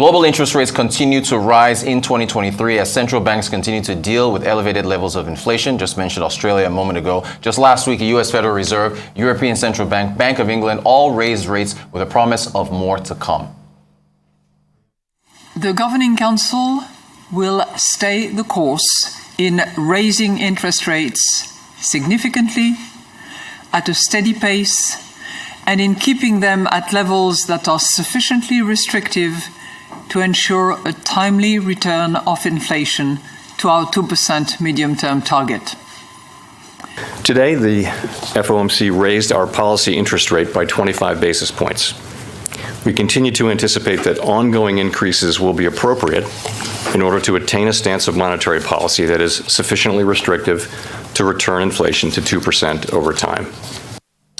Global interest rates continue to rise in 2023 as central banks continue to deal with elevated levels of inflation. Just mentioned Australia a moment ago. Just last week, the U.S. Federal Reserve, European Central Bank, Bank of England all raised rates with a promise of more to come. The Governing Council will stay the course in raising interest rates significantly, at a steady pace, and in keeping them at levels that are sufficiently restrictive to ensure a timely return of inflation to our 2% medium-term target. Today, the FOMC raised our policy interest rate by 25 basis points. We continue to anticipate that ongoing increases will be appropriate in order to attain a stance of monetary policy that is sufficiently restrictive to return inflation to 2% over time.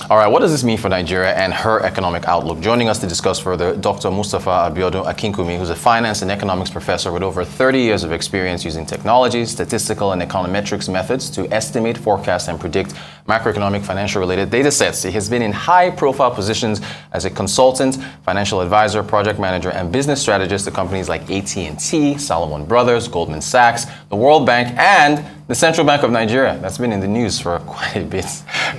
All right, what does this mean for Nigeria and her economic outlook? Joining us to discuss further, Dr. Mustapha Abiodun Akinkunmi, who's a finance and economics professor with over 30 years of experience using technology, statistical and econometrics methods to estimate, forecast, and predict macroeconomic financial-related data sets. He has been in high-profile positions as a consultant, financial advisor, project manager, and business strategist to companies like AT&T, Salomon Brothers, Goldman Sachs, the World Bank, and the Central Bank of Nigeria. That's been in the news for quite a bit.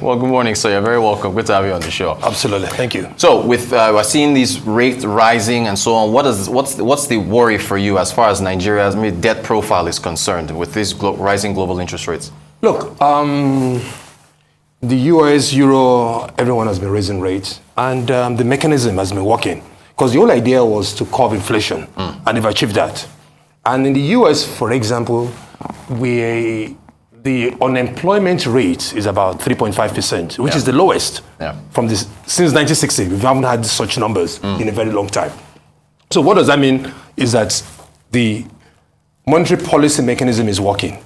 Well, good morning, sir. You're very welcome. Good to have you on the show. Absolutely. Thank you. So, with we're seeing these rates rising and so on, what's the worry for you as far as Nigeria's debt profile is concerned with these rising global interest rates? Look, the US, Euro, everyone has been raising rates, and the mechanism has been working. Because the whole idea was to curb inflation, and they've achieved that. And in the US, for example, the unemployment rate is about 3.5%, which is the lowest from this since 1960. We haven't had such numbers in a very long time. So what does that mean is that the monetary policy mechanism is working.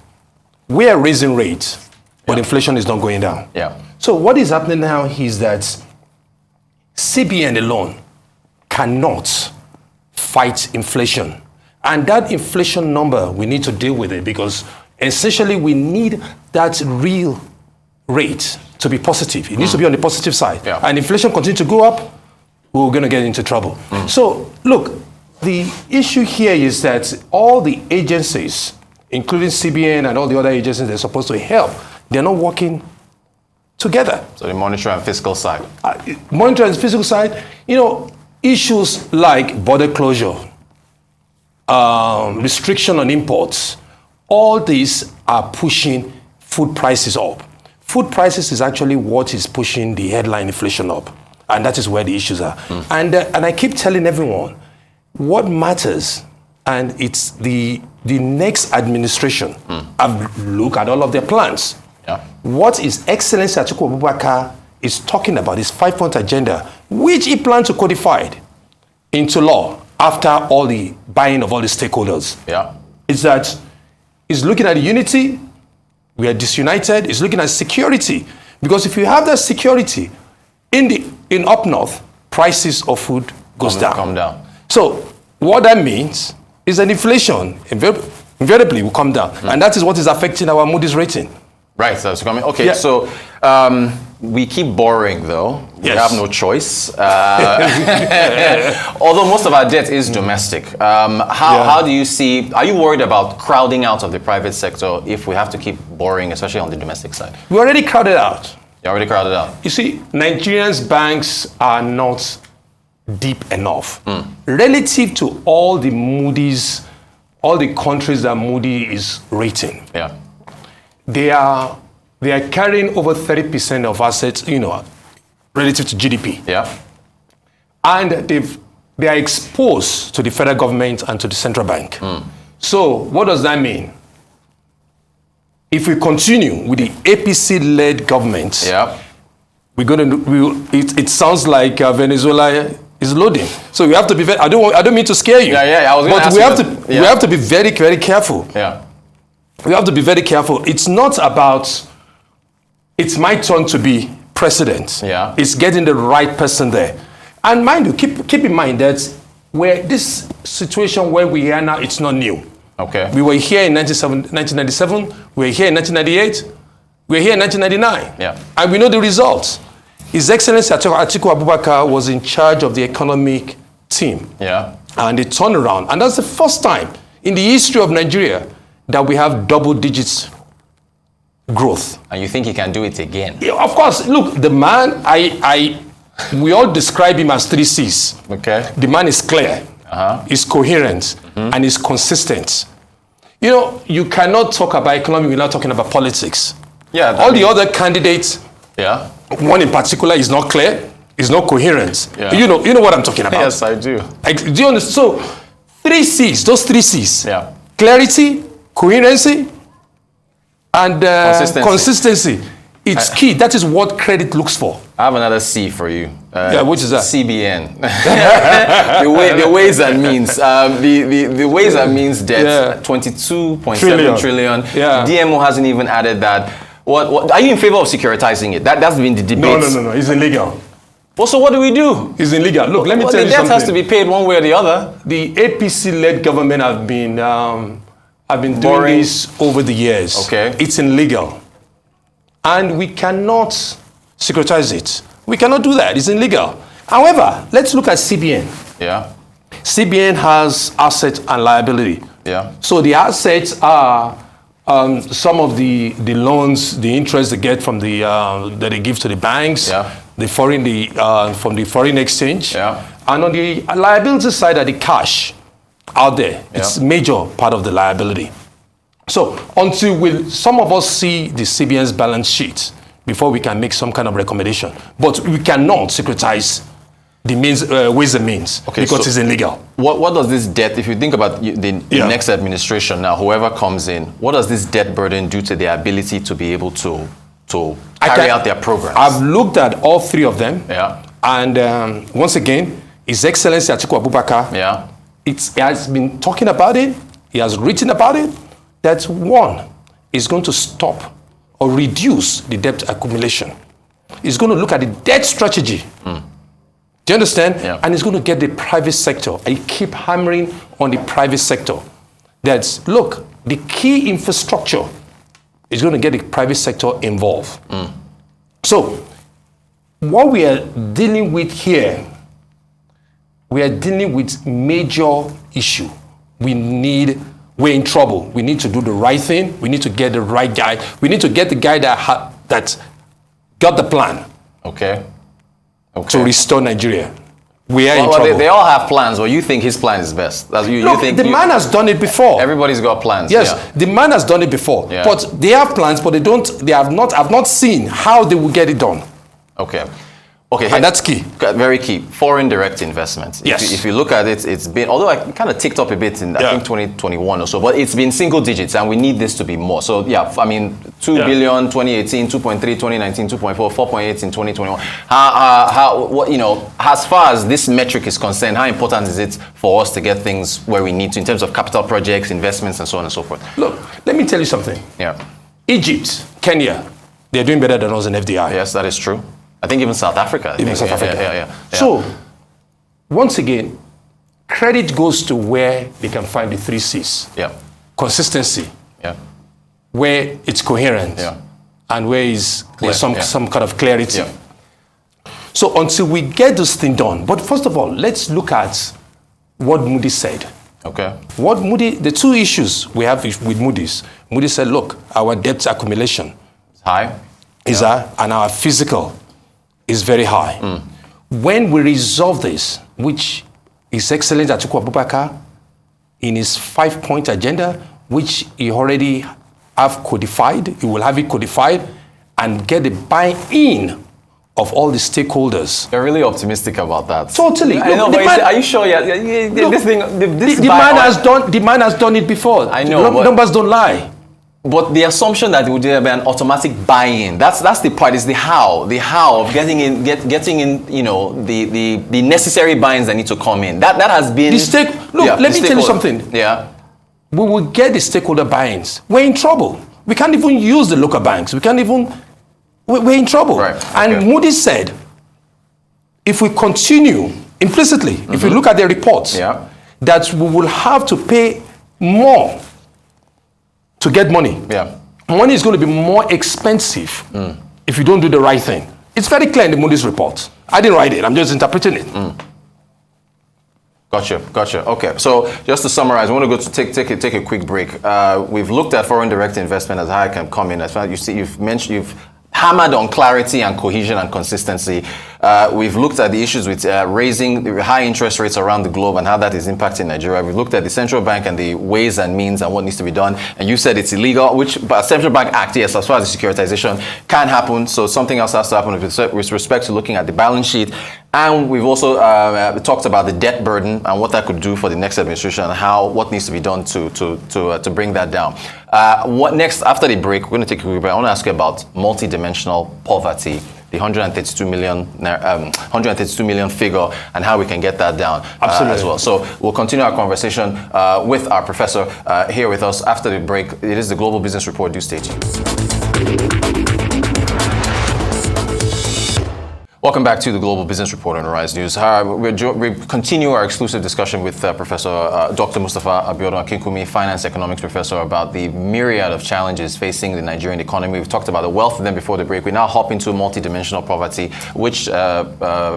We are raising rates, but inflation is not going down. So what is happening now is that CBN alone cannot fight inflation. And that inflation number, we need to deal with it because essentially we need that real rate to be positive. It needs to be on the positive side. And inflation continues to go up, we're going to get into trouble. So look, the issue here is that all the agencies, including CBN and all the other agencies they're supposed to help, they're not working together. So the monetary and fiscal side. Monetary and fiscal side, issues like border closure, restriction on imports, all these are pushing food prices up. Food prices is actually what is pushing the headline inflation up. And that is where the issues are. And I keep telling everyone, what matters, and it's the next administration, I've looked at all of their plans. What is Excellency Atiku Abubakar is talking about, his 5-point agenda, which he plans to codify into law after all the buying of all the stakeholders. Is that he's looking at unity, we are disunited, he's looking at security. Because if you have that security, in up north, prices of food come down. So what that means is that inflation invariably will come down. And that is what is affecting our Moody's rating. Right, so it's coming. Okay, so we keep borrowing though. We have no choice. Although most of our debt is domestic. How do you see, are you worried about crowding out of the private sector if we have to keep borrowing, especially on the domestic side? We're already crowded out. You're already crowded out. You see, Nigerians' banks are not deep enough. Relative to all the Moody's, all the countries that Moody is rating. They are carrying over 30% of assets, relative to GDP. And they are exposed to the federal government and to the central bank. So what does that mean? If we continue with the APC-led government, it sounds like Venezuela is loading. So we have to be very, I don't mean to scare you. But we have to be very, very careful. We have to be very careful. It's not about, it's my turn to be president. It's getting the right person there. And mind you, keep in mind that this situation where we are now, it's not new. We were here in 1997, we were here in 1998, we were here in 1999. And we know the results. His Excellency Atiku Abubakar was in charge of the economic team and they turn around. And that's the first time in the history of Nigeria that we have double digits growth. And you think he can do it again? Yeah, of course. Look, the man, we all describe him as 3 C's. Okay. The man is clear, he's coherent, and he's consistent. You know, you cannot talk about economy without talking about politics. Yeah. All the other candidates, Yeah. one in particular is not clear, is not coherent. Yeah. You know what I'm talking about. Yes, I do. Do you understand? So, 3 C's, those 3 C's. Yeah. Clarity, coherency, and consistency. It's key. That is what credit looks for. I have another C for you. Yeah, which is that? CBN. the ways and means. The ways and means debt, 22.7 trillion. Yeah. DMO hasn't even added that. What are you in favor of securitizing it? That's been the debate. No. It's illegal. Well, so what do we do? It's illegal. Look, let me tell you something. The debt has to be paid one way or the other. The APC-led government have been doing this over the years. Okay. It's illegal. And we cannot securitize it. We cannot do that. It's illegal. However, let's look at CBN. Yeah. CBN has asset and liability. Yeah. So the assets are some of the loans, the interest they get from that they give to the banks, from the foreign exchange. Yeah. And on the liability side are the cash out there. It's major part of the liability. So until some of us see the CBN's balance sheet before we can make some kind of recommendation. But we cannot securitize the ways and means because it's illegal. What does this debt, if you think about the next administration now, whoever comes in, what does this debt burden do to their ability to be able to carry out their programs? I've looked at all 3 of them. Yeah. And once again, His Excellency Atiku Abubakar, he has been talking about it, he has written about it, that one is going to stop or reduce the debt accumulation. He's going to look at the debt strategy. Do you understand? Yeah. And he's going to get the private sector. I keep hammering on the private sector. That's, look, the key infrastructure is going to get the private sector involved. So, what we are dealing with here, we are dealing with major issue. We're in trouble. We need to do the right thing. We need to get the right guy. We need to get the guy that got the plan. Okay. To restore Nigeria. We are in trouble. They all have plans, but you think his plan is best. Look, the man has done it before. Everybody's got plans. Yes, the man has done it before. Yeah. But they have plans, but I've not seen how they will get it done. Okay, and that's key. Very key. Foreign direct investments. Yes. If you look at it, it's been, although I kind of ticked up a bit in, I think, 2021 or so, but it's been single digits, and we need this to be more. So, I mean, 2 billion 2018, 2.3 2019, 2.4, 4.8 in 2021. As far as this metric is concerned, how important is it for us to get things where we need to in terms of capital projects, investments, and so on and so forth? Look, let me tell you something. Yeah. Egypt, Kenya, they're doing better than us in FDI. Yes, that is true. I think even South Africa. South Africa. Yeah. So, once again, credit goes to where they can find the 3 C's. Yeah. Consistency. Yeah. Where it's coherent. Yeah. And where there's some kind of clarity. Yeah. So until we get this thing done, but first of all, let's look at what Moody said. Okay. The 2 issues we have with Moody's. Moody said, look, our debt accumulation is high. And our physical is very high. When we resolve this, which His Excellency Atiku Abubakar, in his 5-point agenda, which he already have codified, he will have it codified, and get the buy-in of all the stakeholders. You're really optimistic about that. Totally. I know, but are you sure? The man has done it before. I know. Numbers don't lie. But the assumption that it would be an automatic buy-in, that's the part, is the how of getting in, the necessary buy-ins that need to come in. That has been... let me tell you something. Yeah. We will get the stakeholder buy-ins. We're in trouble. We can't even use the local banks. We're in trouble. Right. Okay. And Moody said, if we continue, implicitly, if we look at the reports, that we will have to pay more to get money. Yeah. Money is going to be more expensive if you don't do the right thing. It's very clear in the Moody's report. I didn't write it. I'm just interpreting it. Gotcha. Okay, so just to summarize, I want to go to take a quick break. We've looked at foreign direct investment as how it can come in. As far as you've hammered on clarity and cohesion and consistency. We've looked at the issues with raising high interest rates around the globe and how that is impacting Nigeria. We've looked at the central bank and the ways and means and what needs to be done. And you said it's illegal, but Central Bank Act, yes, as far as the securitization can happen. So something else has to happen with respect to looking at the balance sheet. And we've also talked about the debt burden and what that could do for the next administration and what needs to be done to bring that down. What next, after the break, we're going to take a quick break. I want to ask you about multidimensional poverty, the 132 million figure, and how we can get that down as well. So we'll continue our conversation with our professor here with us after the break. It is the Global Business Report. Do stay tuned. Welcome back to the Global Business Report on Rise News. We continue our exclusive discussion with Professor Dr. Mustapha Abiodun Akinkunmi, Finance Economics Professor, about the myriad of challenges facing the Nigerian economy. We've talked about the wealth then before the break. We now hop into multidimensional poverty, which,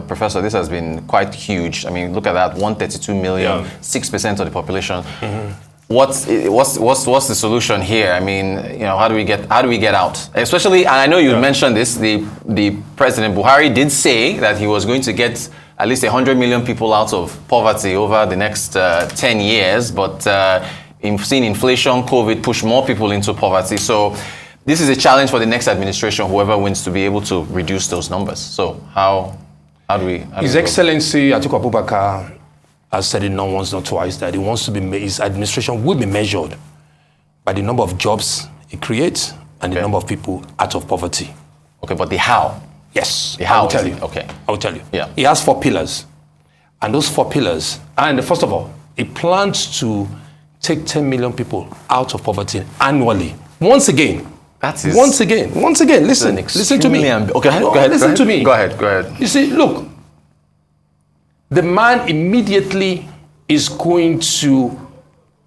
Professor, this has been quite huge. I mean, look at that, 132 million, 6% of the population. Mm-hmm. What's the solution here? I mean, how do we get out? Especially, and I know you mentioned this, the President Buhari did say that he was going to get at least 100 million people out of poverty over the next 10 years, but seeing inflation, COVID push more people into poverty. So this is a challenge for the next administration, whoever wins, to be able to reduce those numbers. So how do we? His Excellency Atiku Abubakar has said it not once, not twice, that he wants to his administration will be measured by the number of jobs it creates and the number of people out of poverty. Okay, but the how? Yes, the how. I will tell you. Okay. I will tell you. Yeah. He has 4 pillars. And those 4 pillars, and first of all, he plans to take 10 million people out of poverty annually. Once again. Once again, listen to me. Okay, go ahead. Listen to me. Go ahead. You see, look, the man immediately is going to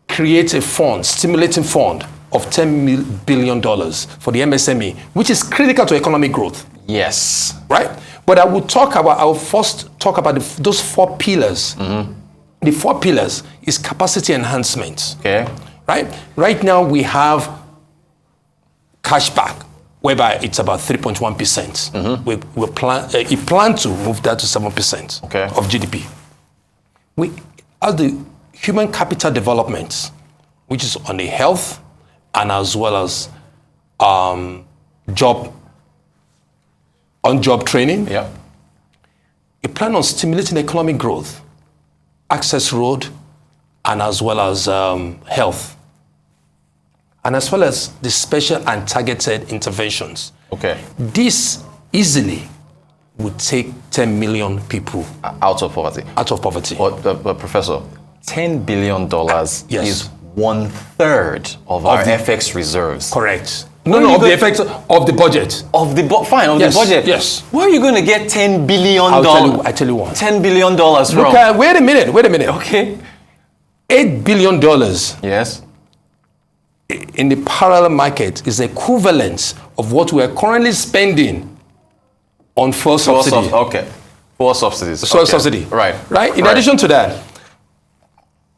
create a fund, stimulating fund of $10 billion for the MSME, which is critical to economic growth. Yes. Right? But I will first talk about those 4 pillars. Mm-hmm. The 4 pillars is capacity enhancement. Okay. Right? Right now we have cashback, whereby it's about 3.1%. Mm-hmm. We plan to move that to 7% of GDP. We have the human capital development, which is on the health and as well as on-job training. Yeah. We plan on stimulating economic growth, access road, and as well as health. And as well as the special and targeted interventions. Okay. This easily would take 10 million people out of poverty. But Professor, $10 billion is 1/3 of our FX reserves. Correct. No, of the effects of the budget. The budget. Yes. Where are you going to get $10 billion? I tell you what. $10 billion from? Look, wait a minute. Okay. $8 billion. Yes. In the parallel market is equivalent of what we are currently spending on fuel subsidy. Fuel subsidies. Fuel subsidy. Right. In addition to that,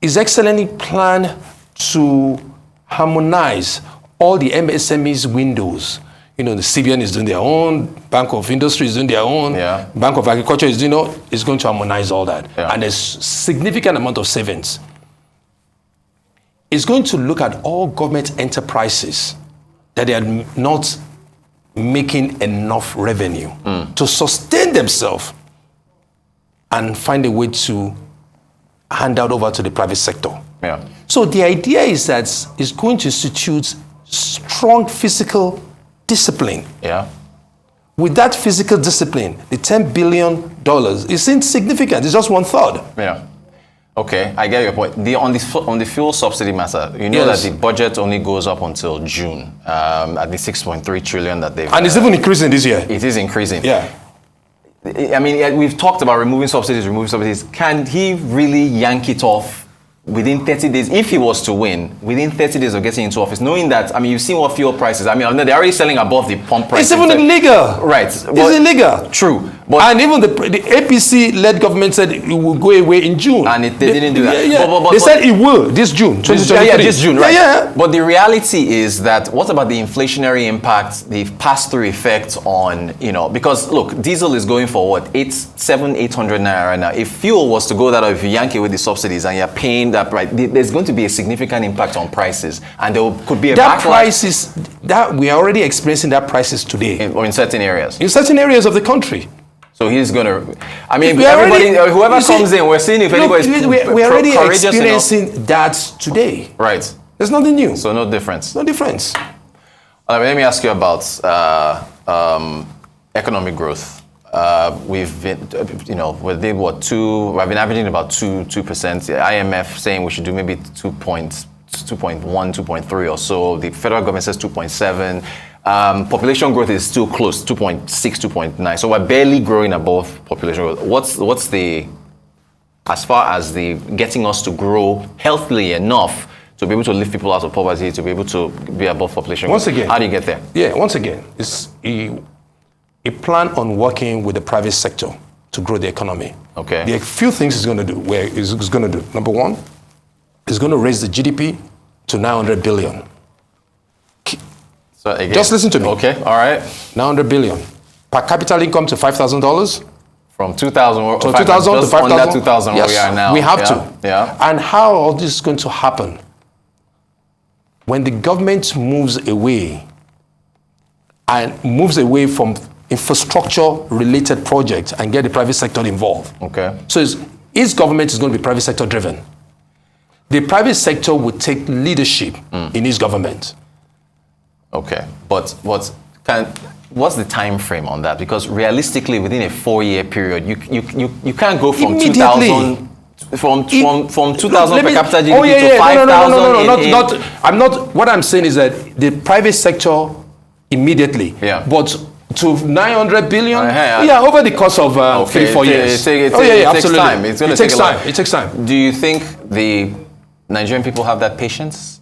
His Excellency plan to harmonize all the MSMEs windows. The CBN is doing their own, Bank of Industry is doing their own, Bank of Agriculture is going to harmonize all that. Yeah. And there's significant amount of savings. It's going to look at all government enterprises that they are not making enough revenue to sustain themselves and find a way to hand out over to the private sector. Yeah. So the idea is that it's going to institute strong fiscal discipline. Yeah. With that fiscal discipline, the $10 billion is insignificant. It's just 1/3. Yeah. Okay, I get your point. On the fuel subsidy matter, that the budget only goes up until June at the 6.3 trillion that they've... And it's even increasing this year. It is increasing. Yeah. I mean, we've talked about removing subsidies. Can he really yank it off within 30 days, if he was to win, within 30 days of getting into office, knowing that, I mean, you've seen what fuel prices, I mean, they're already selling above the pump price. It's even illegal. Right. It's illegal. True. But, and even the APC-led government said it will go away in June. And they didn't do that. Yeah. They said it will this June, 2023. Yeah, this June, right. Yeah. But the reality is that, what about the inflationary impact, the pass-through effect on, because look, diesel is going for what, 800 naira right now. If fuel was to go that, or if you yank it with the subsidies and you're paying that, right, there's going to be a significant impact on prices, and there could be a that backlash. Prices that we are already experiencing that prices today, or in certain areas. In certain areas of the country. So he's going to, I mean, whoever comes in, we're seeing if anybody's we're already experiencing that today. Right. There's nothing new. So no difference. No difference. Let me ask you about economic growth. We've been, we've been averaging about 2%. The IMF saying we should do maybe 2.1, 2.3 or so. The federal government says 2.7. Population growth is still close, 2.6, 2.9. So we're barely growing above population growth. What's the, as far as the getting us to grow healthily enough to be able to lift people out of poverty, to be able to be above population growth? Once again, how do you get there? Yeah, once again, it's a plan on working with the private sector to grow the economy. Okay. There are a few things it's going to do. Number one, it's going to raise the GDP to 900 billion. So again, just listen to me. Okay, all right. 900 billion. Per capita income to $5,000. From 2,000 to 2,000 to 5,000. Under 2,000 yes, where we are now. We have to. Yeah. And how all this is going to happen? When the government moves away from infrastructure-related projects and get the private sector involved. Okay. So its government is going to be private sector driven. The private sector will take leadership in its government. Okay, but what's the time frame on that? Because realistically, within a 4-year period, you can't go from 2,000 from 2,000 per capita GDP to 5,000. No. What I'm saying is that the private sector immediately. Yeah. But to 900 billion, over the course of 3-4 years. It takes time. It's going to take time. It takes time. Do you think the Nigerian people have that patience?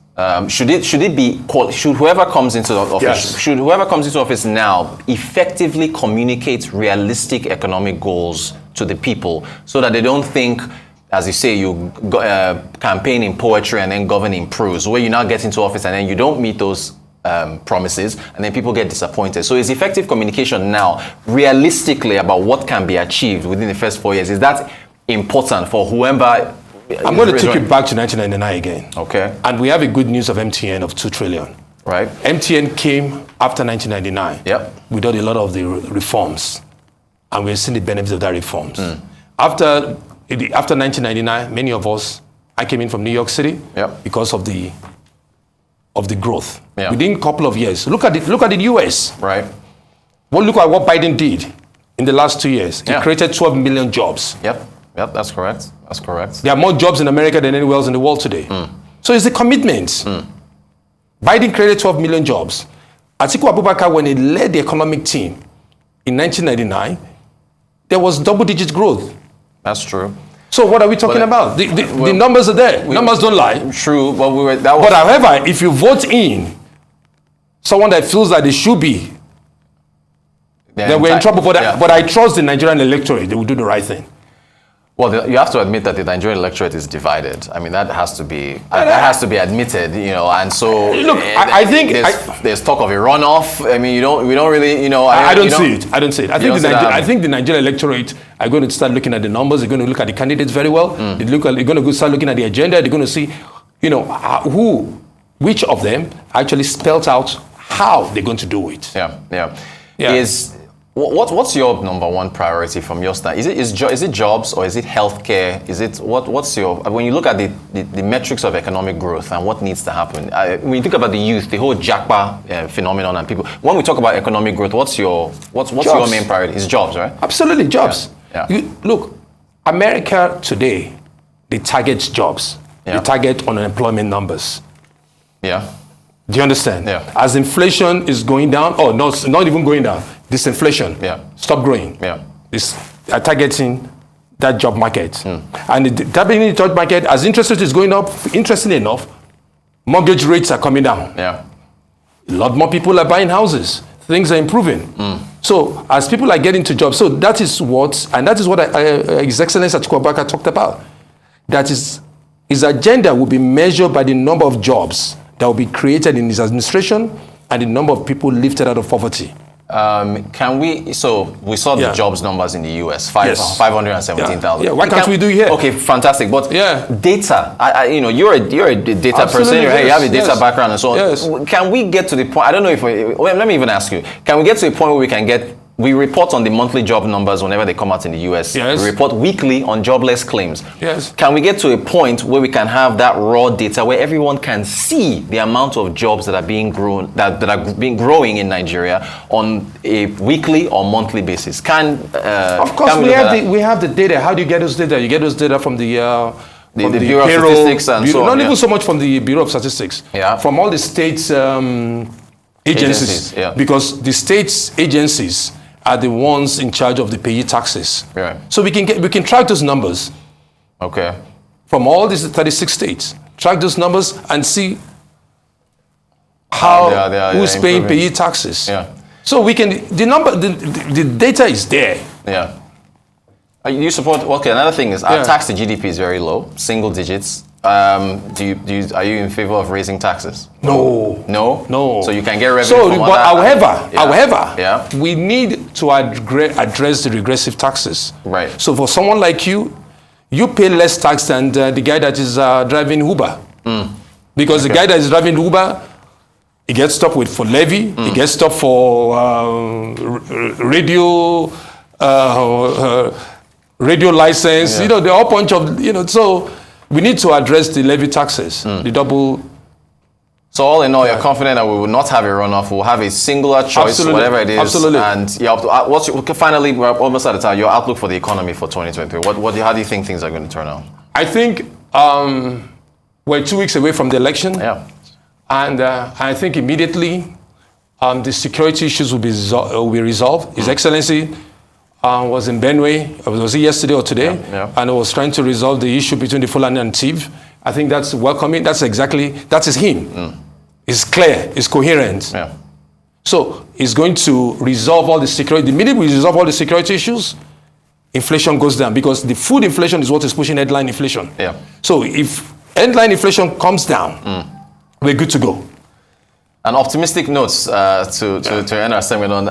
Should whoever comes into office, yes. Should whoever comes into office now effectively communicate realistic economic goals to the people, so that they don't think, as you say, you campaign in poetry and then govern in prose, where you now get into office and then you don't meet those promises, and then people get disappointed. So is effective communication now realistically about what can be achieved within the first 4 years? Is that important for whoever? I'm going to take you back to 1999 again. Okay. And we have a good news of MTN of 2 trillion. Right. MTN came after 1999. Yep. We did a lot of the reforms, and we've seen the benefits of that reforms. After 1999, many of us, I came in from New York City. Yep. Because of the growth. Yeah. Within a couple of years, look at the US. Right. Well, look at what Biden did in the last 2 years. He created 12 million jobs. Yep, that's correct. That's correct. There are more jobs in America than anywhere else in the world today. So it's the commitment. Biden created 12 million jobs. Atiku Abubakar, when he led the economic team in 1999, there was double-digit growth. That's true. So what are we talking about? The numbers are there. Numbers don't lie. True, but But however, if you vote in someone that feels that they should be, then we're in trouble for that. Yeah. But I trust the Nigerian electorate; they will do the right thing. Well, you have to admit that the Nigerian electorate is divided. I mean, that has to be admitted, And so, look, I think there's talk of a runoff. I mean, we don't really, I don't see it. I don't see it. I think the Nigerian electorate are going to start looking at the numbers. They're going to look at the candidates very well. They're going to start looking at the agenda. They're going to see, which of them actually spelt out how they're going to do it. Yeah. What's your number one priority from your stand? Is it jobs, or is it healthcare? Is it what's your, when you look at the metrics of economic growth and what needs to happen? When you think about the youth, the whole Jackpa phenomenon, and people, when we talk about economic growth, what's your main priority? It's jobs, right? Absolutely, jobs. Yeah. Look, America today, they target jobs. Yeah. They target unemployment numbers. Yeah. Do you understand? Yeah. As inflation is going down, no, it's not even going down. Disinflation. Yeah. Stop growing. Yeah. Are targeting that job market. And tapping into the job market, as interest rate is going up, interestingly enough, mortgage rates are coming down. Yeah. A lot more people are buying houses. Things are improving. So as people are getting to jobs, so that is what His Excellency Atiku Abubakar talked about. That is, his agenda will be measured by the number of jobs that will be created in his administration and the number of people lifted out of poverty. So we saw the jobs numbers in the US, 517,000. Yeah, why can't we do it here? Okay, fantastic. But data, you're a data person, Yes, you have a data background and so on. Yes. Can we get to the point, I don't know if, let me even ask you, can we get to a point where we report on the monthly job numbers whenever they come out in the US. Yes. We report weekly on jobless claims. Yes. Can we get to a point where we can have that raw data where everyone can see the amount of jobs that are being grown, that are being growing in Nigeria on a weekly or monthly basis? Of course, we have the data. How do you get those data? You get those data from the Bureau of Statistics and so on. Not even so much from the Bureau of Statistics. Yeah. From all the states agencies. Yeah. Because the states agencies are the ones in charge of the payee taxes. Right. So we can track those numbers. Okay. From all these 36 states, track those numbers and see how who's paying payee taxes. Yeah. So we can the data is there. Yeah. You support? Okay. Another thing is our tax to GDP is very low, single digits. Are you in favor of raising taxes? No. No? No. So you can get revenue from however, we need to address the regressive taxes. Right. So for someone like you pay less tax than the guy that is driving Uber. Because the guy that is driving Uber, he gets stopped for levy, he gets stopped for radio license, the whole bunch of, so we need to address the levy taxes, the double. So all in all, you're confident that we will not have a runoff. We'll have a singular choice, whatever it is. Absolutely. And finally, we're almost out of time. Your outlook for the economy for 2023. How do you think things are going to turn out? I think we're 2 weeks away from the election. Yeah. And I think immediately the security issues will be resolved. His Excellency was in Benue, was he yesterday or today? And was trying to resolve the issue between the Fulani and Tiv. I think that's welcoming. That is him. It's clear, it's coherent. Yeah. So he's going to resolve all the security. The minute we resolve all the security issues, inflation goes down because the food inflation is what is pushing headline inflation. Yeah. So if headline inflation comes down, we're good to go. And optimistic notes to end our segment on.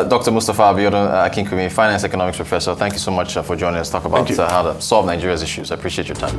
Dr. Mustapha Abiodun Akinkunmi, Finance Economics Professor, thank you so much for joining us to talk about how to solve Nigeria's issues. I appreciate your time.